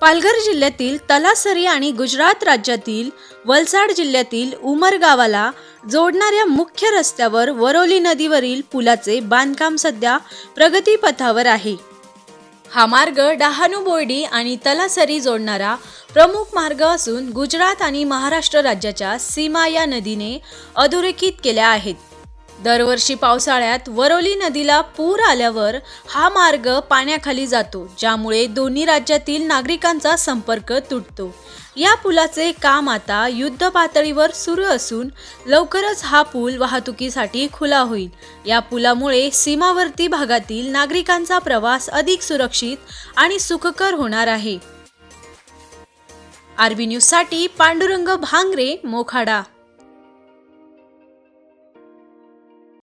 पालघर जिल्ह्यातील तलासरी आणि गुजरात राज्यातील वलसाड जिल्ह्यातील उमर गावाला जोडणाऱ्या मुख्य रस्त्यावर वरोली नदीवरील पुलाचे बांधकाम सध्या प्रगतीपथावर आहे। हा मार्ग डहाणू बोर्डी आणि तलासरी जोडणारा प्रमुख मार्ग असून गुजरात आणि महाराष्ट्र राज्याच्या सीमा या नदीने अधोरेखित केल्या आहेत। दरवर्षी पावसाळ्यात वरोली नदीला पूर आल्यावर हा मार्ग पाण्याखाली जातो, ज्यामुळे दोन्ही राज्यातील नागरिकांचा संपर्क तुटतो। या पुलाचे काम आता युद्ध पातळीवर सुरू असून लवकरच हा पूल वाहतुकीसाठी खुला होईल। या पुलामुळे सीमावर्ती भागातील नागरिकांचा प्रवास अधिक सुरक्षित आणि सुखकर होणार आहे। आरबी न्यूज साठी पांडुरंग भांगरे, मोखाडा।